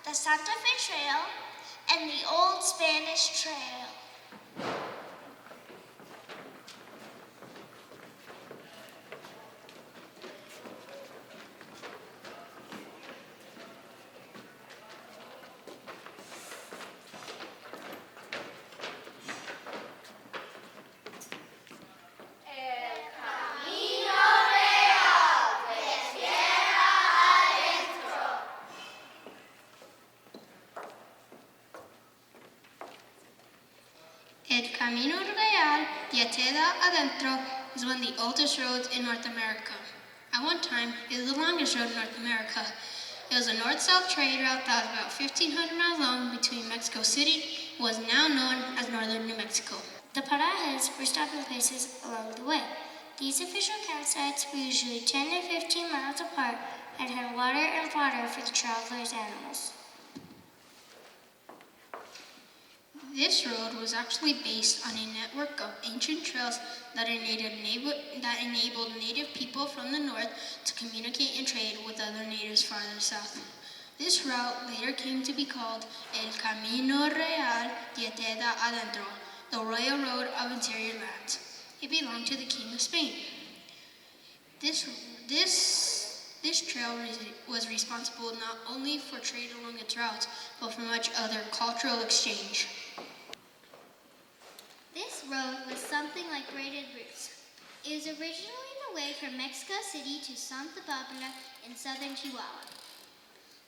the Santa Fe Trail, and the Old Spanish Trail. El Camino Real de Tierra Adentro is one of the oldest roads in North America. At one time, it was the longest road in North America. It was a north-south trade route that was about 1,500 miles long between Mexico City and was now known as northern New Mexico. The parajes were stopping places along the way. These official campsites were usually 10 to 15 miles apart and had water and fodder for the travelers' animals. This road was actually based on a network of ancient trails that enabled native people from the north to communicate and trade with other natives farther south. This route later came to be called El Camino Real de Tierra Adentro, the Royal Road of Interior Lands. It belonged to the King of Spain. This trail was responsible not only for trade along its routes, but for much other cultural exchange. This road was something like braided roots. It was originally the way from Mexico City to Santa Barbara in southern Chihuahua.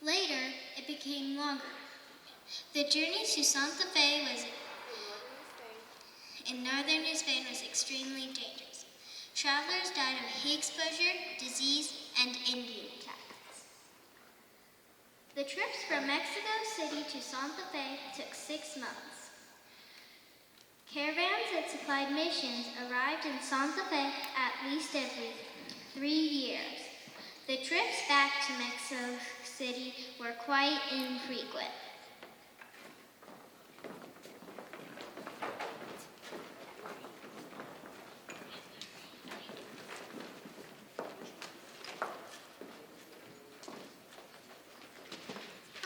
Later, it became longer. The journey to Santa Fe in northern Spain was extremely dangerous. Travelers died of heat exposure, disease, and Indian attacks. The trips from Mexico City to Santa Fe took 6 months. Caravans that supplied missions arrived in Santa Fe at least every 3 years. The trips back to Mexico City were quite infrequent.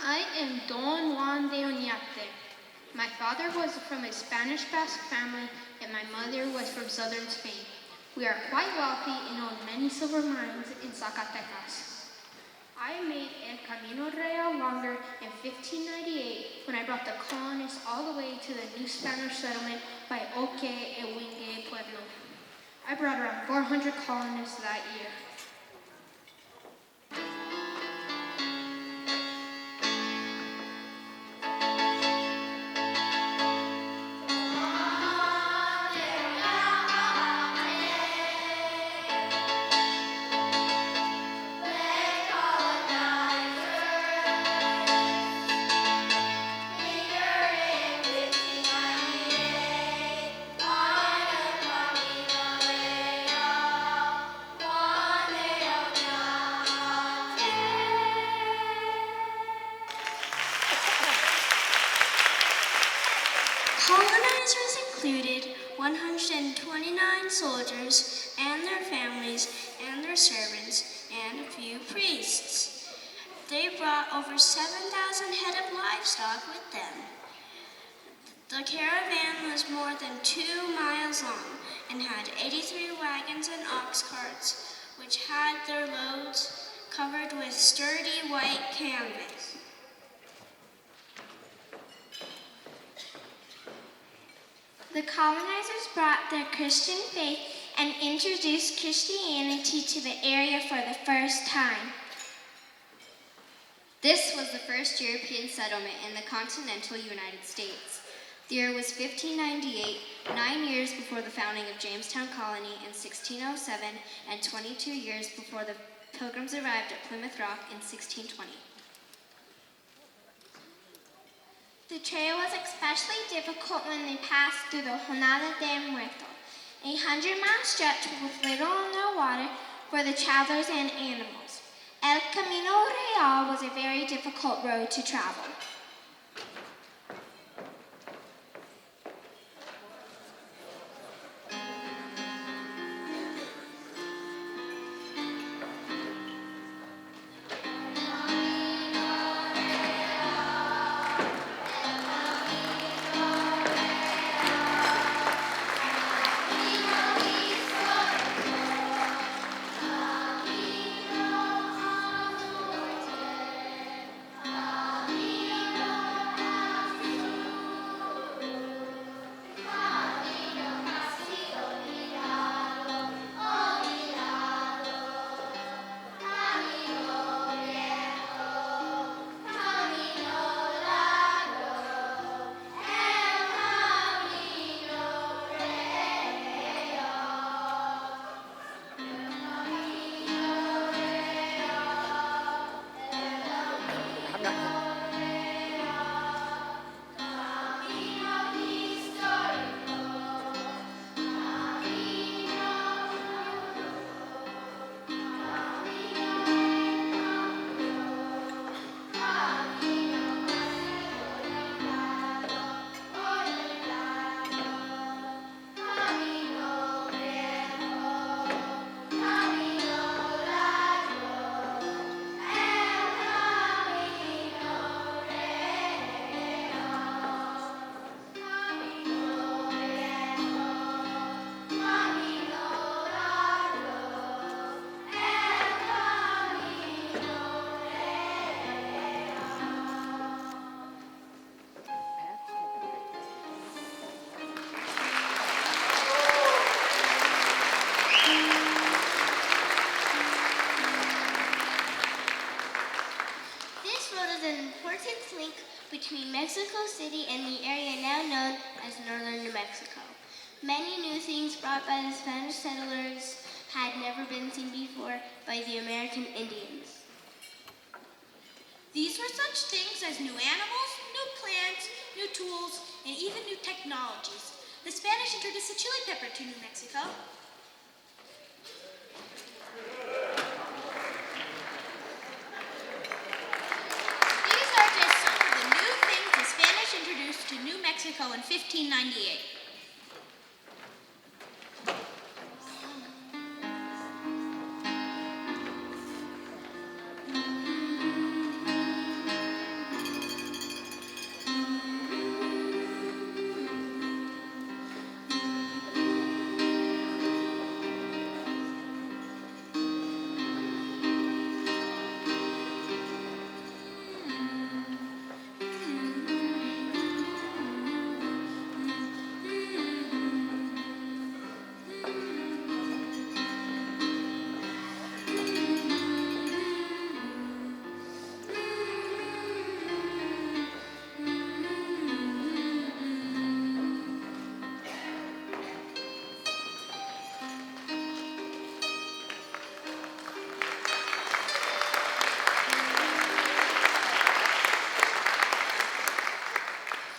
I am Don Juan de Oñate. My father was from a Spanish Basque family and my mother was from southern Spain. We are quite wealthy and own many silver mines in Zacatecas. I made El Camino Real longer in 1598 when I brought the colonists all the way to the new Spanish settlement by Oque e Wingue Pueblo. I brought around 400 colonists that year. Colonizers included 129 soldiers and their families and their servants and a few priests. They brought over 7,000 head of livestock with them. The caravan was more than 2 miles long and had 83 wagons and ox carts, which had their loads covered with sturdy white canvas. The colonizers brought their Christian faith and introduced Christianity to the area for the first time. This was the first European settlement in the continental United States. The year was 1598, 9 years before the founding of Jamestown Colony in 1607, and 22 years before the Pilgrims arrived at Plymouth Rock in 1620. The trail was especially difficult when they passed through the Jornada de Muertos, a 100-mile stretch with little or no water for the travelers and animals. El Camino Real was a very difficult road to travel. This road is an important link between Mexico City and the area now known as northern New Mexico. Many new things brought by the Spanish settlers had never been seen before by the American Indians. These were such things as new animals, new plants, new tools, and even new technologies. The Spanish introduced the chili pepper to New Mexico. These are just some of the new things the Spanish introduced to New Mexico in 1598.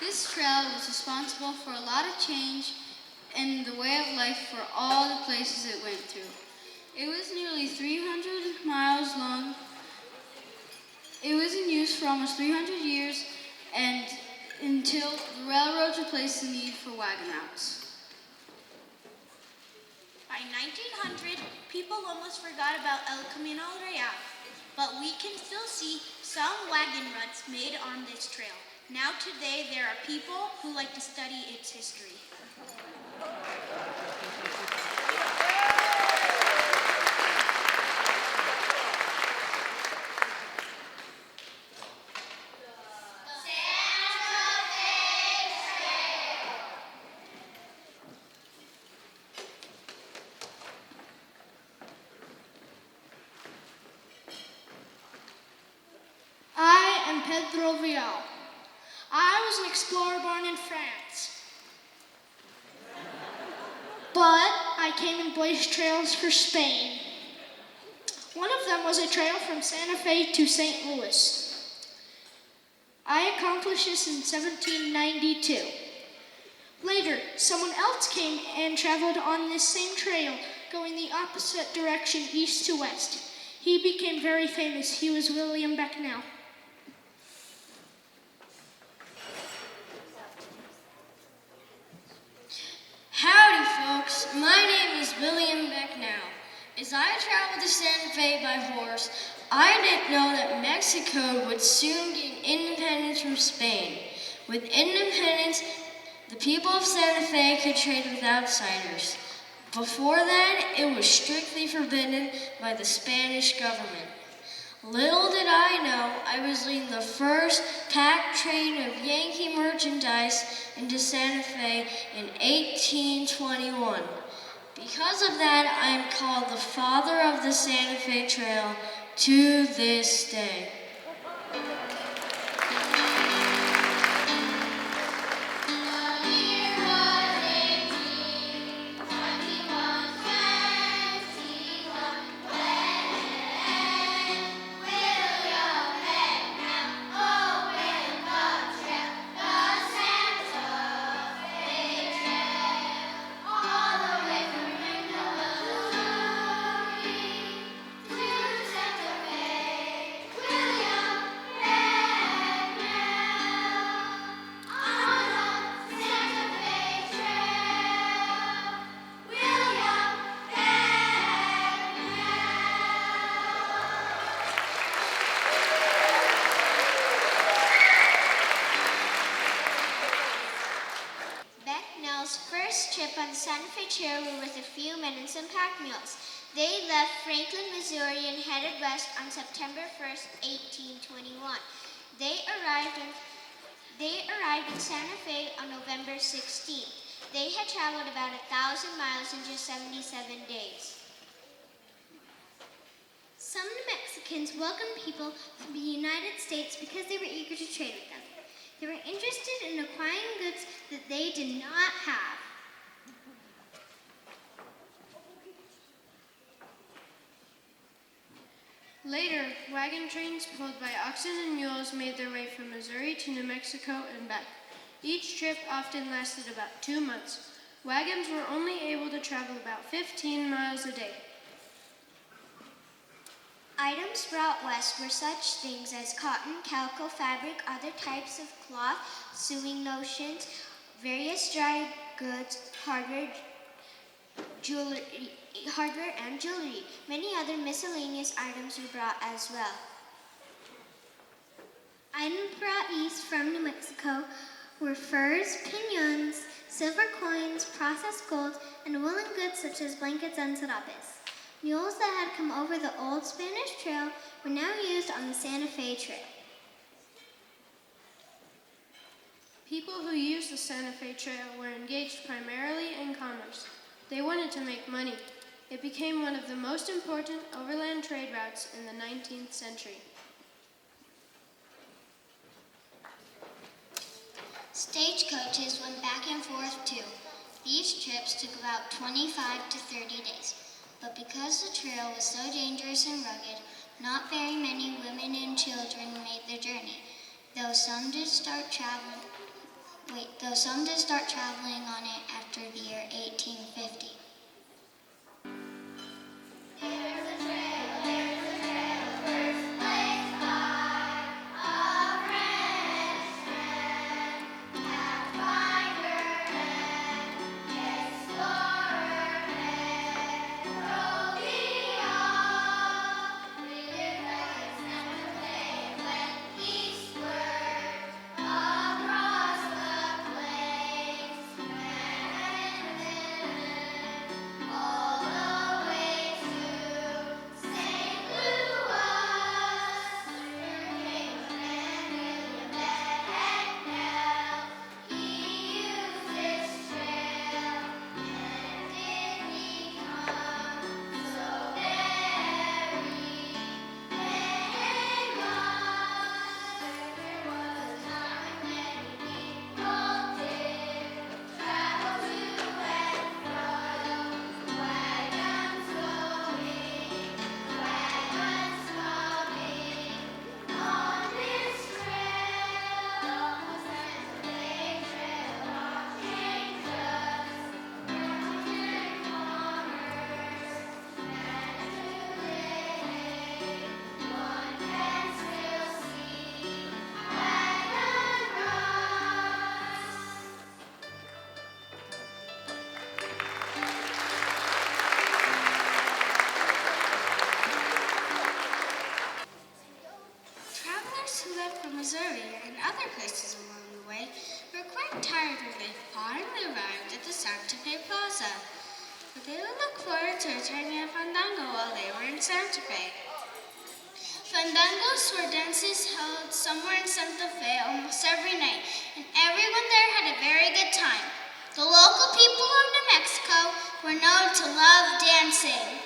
This trail was responsible for a lot of change in the way of life for all the places it went through. It was nearly 300 miles long. It was in use for almost 300 years and until the railroads replaced the need for wagon routes. By 1900, people almost forgot about El Camino Real, but we can still see some wagon ruts made on this trail. Now today, there are people who like to study its history. I am Pedro Vial. I was an explorer born in France. But I came and blazed trails for Spain. One of them was a trail from Santa Fe to St. Louis. I accomplished this in 1792. Later, someone else came and traveled on this same trail, going the opposite direction, east to west. He became very famous. He was William Becknell. Howdy, folks. My name is William Becknell. As I traveled to Santa Fe by horse, I didn't know that Mexico would soon gain independence from Spain. With independence, the people of Santa Fe could trade with outsiders. Before then, it was strictly forbidden by the Spanish government. Little did I know, I was leading the first pack train of Yankee merchandise into Santa Fe in 1821. Because of that, I am called the father of the Santa Fe Trail to this day. Santa Fe Trail were with a few men and some pack mules. They left Franklin, Missouri and headed west on September 1st, 1821. They arrived in Santa Fe on November 16th. They had traveled about 1,000 miles in just 77 days. Some New Mexicans welcomed people from the United States because they were eager to trade with them. They were interested in acquiring goods that they did not have. Later, wagon trains pulled by oxen and mules made their way from Missouri to New Mexico and back. Each trip often lasted about 2 months. Wagons were only able to travel about 15 miles a day. Items brought west were such things as cotton, calico, fabric, other types of cloth, sewing notions, various dried goods, hardware and jewelry. Many other miscellaneous items were brought as well. Items brought east from New Mexico were furs, piñons, silver coins, processed gold, and woolen goods such as blankets and sarapes. Mules that had come over the old Spanish Trail were now used on the Santa Fe Trail. People who used the Santa Fe Trail were engaged primarily in commerce. They wanted to make money. It became one of the most important overland trade routes in the 19th century. Stagecoaches went back and forth too. These trips took about 25 to 30 days. But because the trail was so dangerous and rugged, not very many women and children made the journey, though some did start traveling on it after the year 1850. Missouri and other places along the way were quite tired when they finally arrived at the Santa Fe Plaza. But they would look forward to attending a fandango while they were in Santa Fe. Fandangos were dances held somewhere in Santa Fe almost every night, and everyone there had a very good time. The local people of New Mexico were known to love dancing.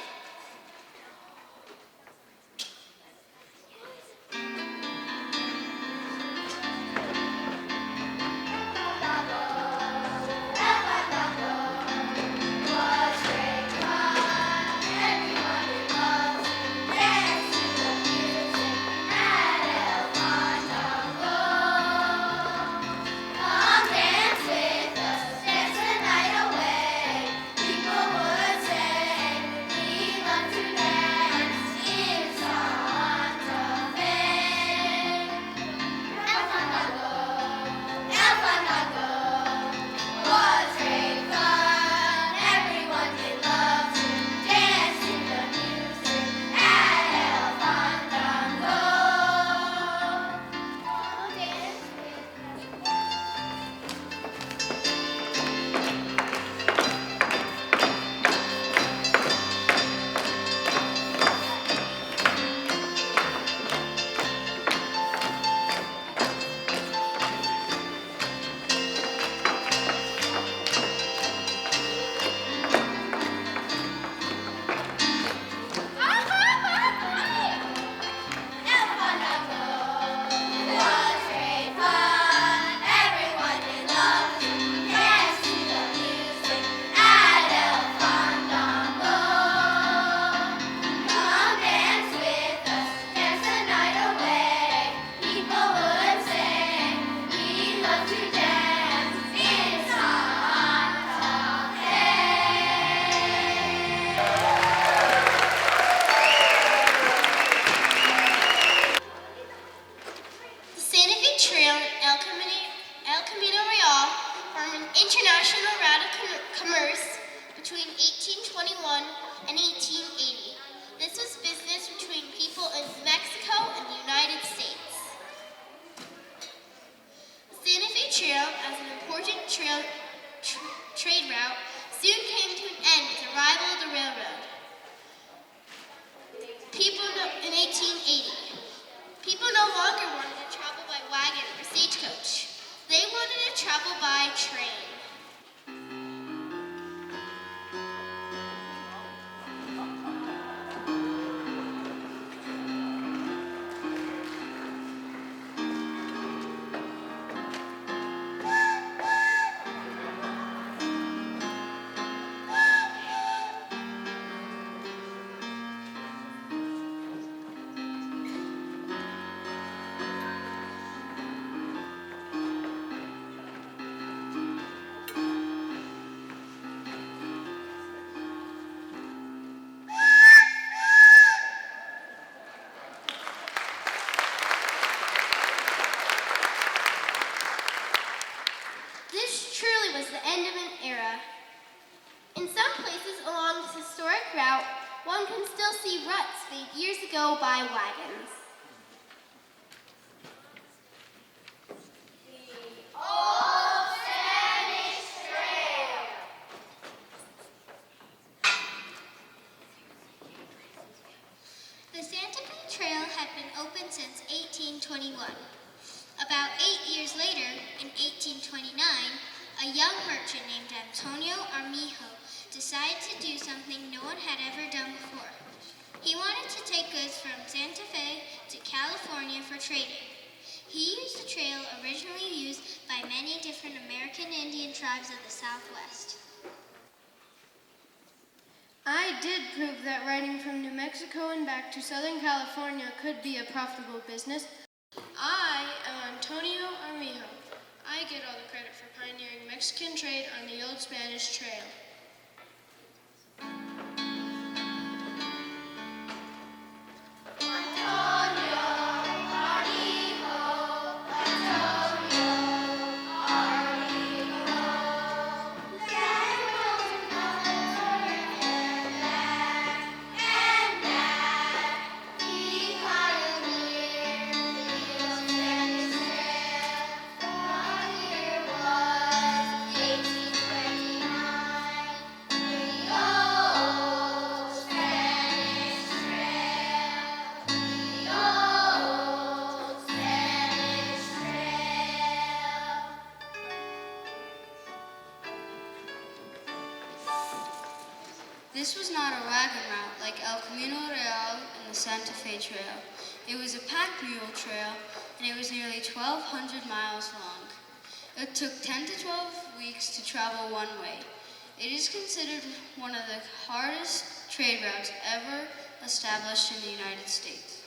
People would say, Trail and El Camino Real formed an international route of commerce between 1821 and 1880. This was business between people in Mexico and the United States. The Santa Fe Trail, as an important trade route, soon came to an end with the arrival of the railroad. In 1880, people no longer wanted to travel by wagon or stagecoach. They wanted to travel by train. This truly was the end of an era. In some places along this historic route, one can still see ruts made years ago by wagons. The Santa Fe Trail had been open since 1821. About 8 years later, in 1829, a young merchant named Antonio Armijo decided to do something no one had ever done before. He wanted to take goods from Santa Fe to California for trading. He used the trail originally used by many different American Indian tribes of the Southwest. I did prove that riding from New Mexico and back to Southern California could be a profitable business. I am Antonio Armijo. I get all the credit for pioneering Mexican trade on the old Spanish Trail. This was not a wagon route like El Camino Real and the Santa Fe Trail. It was a pack mule trail, and it was nearly 1,200 miles long. It took 10 to 12 weeks to travel one way. It is considered one of the hardest trade routes ever established in the United States.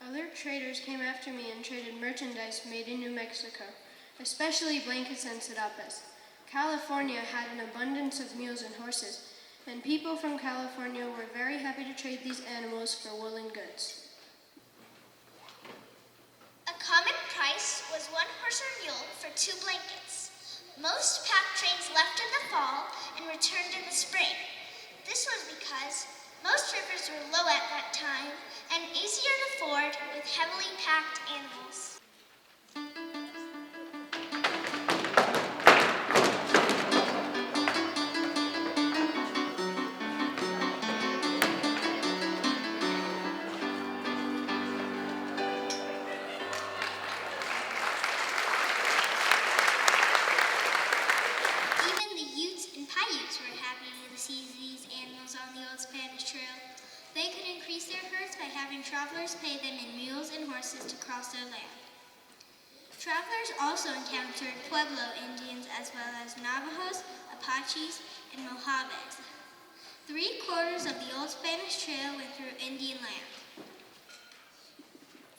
Other traders came after me and traded merchandise made in New Mexico, especially blankets and serapes. California had an abundance of mules and horses, and people from California were very happy to trade these animals for woolen goods. A common price was 1 horse or mule for 2 blankets. Most pack trains left in the fall and returned in the spring. This was because most rivers were low at that time and easier to ford with heavily packed animals. They could increase their herds by having travelers pay them in mules and horses to cross their land. Travelers also encountered Pueblo Indians as well as Navajos, Apaches, and Mojaves. 3/4 of the old Spanish Trail went through Indian land.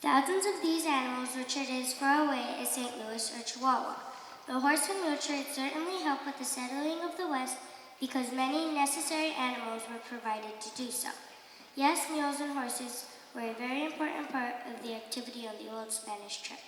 Thousands of these animals were traded as far away as St. Louis or Chihuahua. The horse and mule trade certainly helped with the settling of the West because many necessary animals were provided to do so. Yes, mules and horses were a very important part of the activity on the old Spanish trip.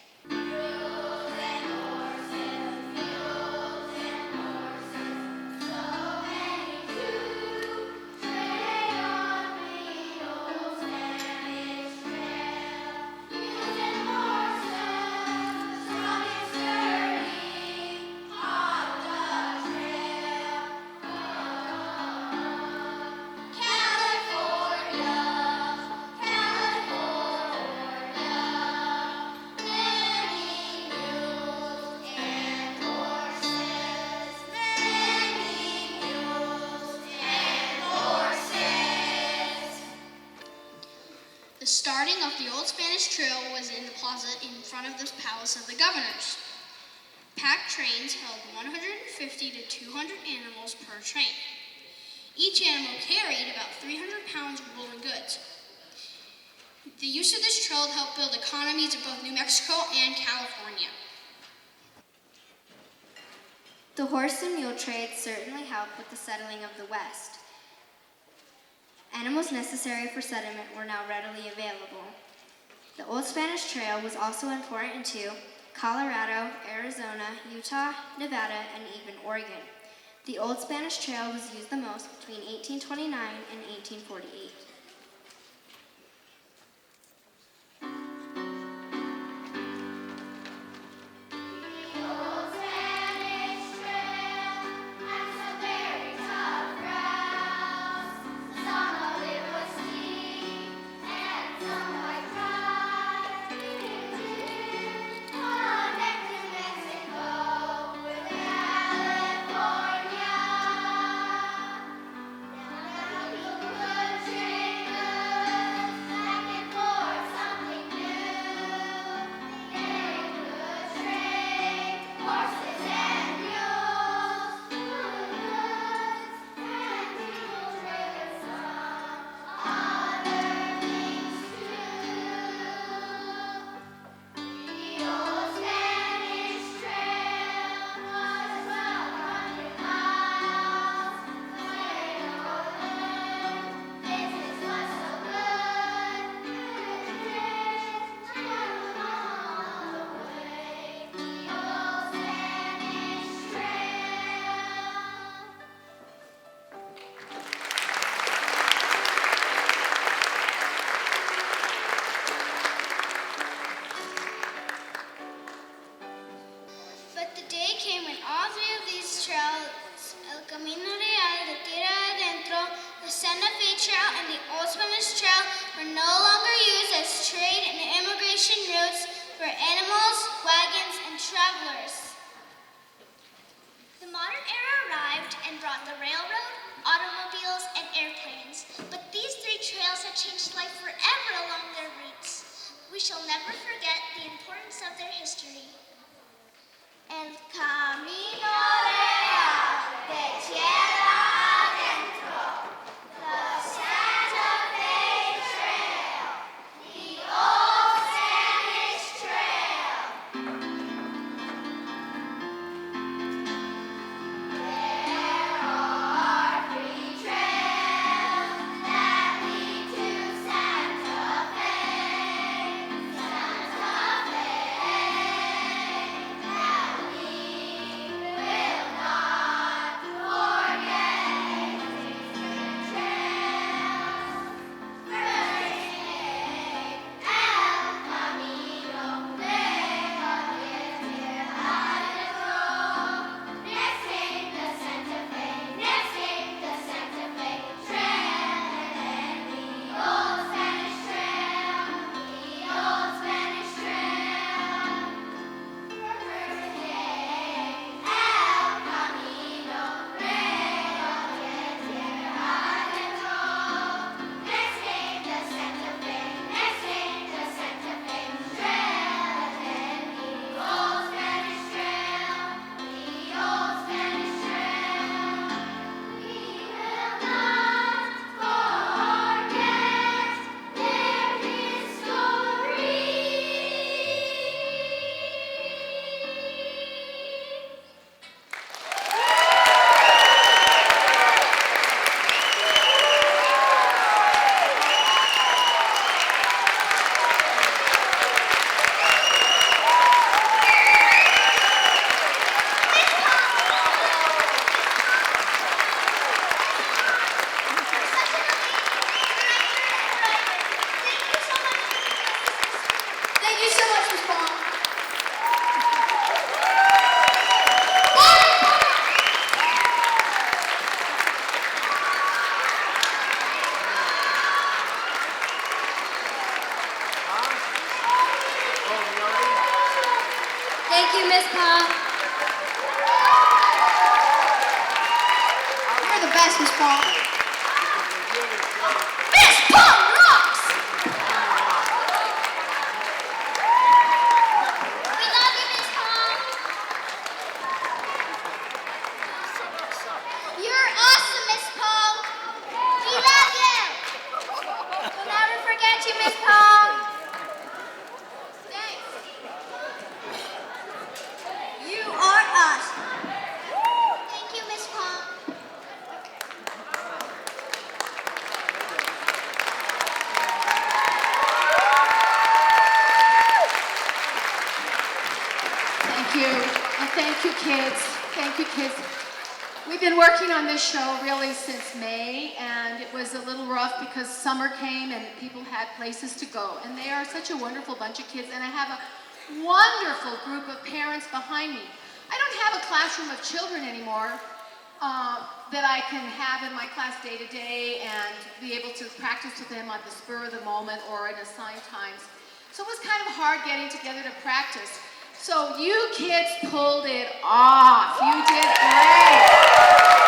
The starting of the Old Spanish Trail was in the plaza in front of the Palace of the Governors. Packed trains held 150 to 200 animals per train. Each animal carried about 300 pounds of woolen goods. The use of this trail helped build economies of both New Mexico and California. The horse and mule trade certainly helped with the settling of the West. Animals necessary for settlement were now readily available. The Old Spanish Trail was also important to Colorado, Arizona, Utah, Nevada, and even Oregon. The Old Spanish Trail was used the most between 1829 and 1848. But the day came when all three of these trails, El Camino Real, the Tierra, Adentro, the Santa Fe Trail, and the Old Spanish Trail, were no longer used as trade and immigration routes for animals, wagons, and travelers. The modern era arrived and brought the railroad, automobiles, and airplanes. But these three trails had changed life forever along their routes. We shall never forget the importance of their history. El Camino Real de Tierra Adentro, the Santa Fe Trail, the Old Spanish Trail. There are three trails that lead to Santa Fe, that lead will Paul. You're the best, Miss Paul. Miss Paul rocks! We love you, Miss Paul. You're awesome, Miss Paul. We love you. We'll never forget you, Miss Paul. Thanks. You are awesome. Thank you, Miss Paul. Thank you. And thank you, kids. Thank you, kids. We've been working on this show really since May, and it was a little rough because summer came and people had places to go. And they are such a wonderful bunch of kids, and I have a wonderful group of parents behind me. I don't have a classroom of children anymore that I can have in my class day to day and be able to practice with them on the spur of the moment or in assigned times. So it was kind of hard getting together to practice. So you kids pulled it off. You did great.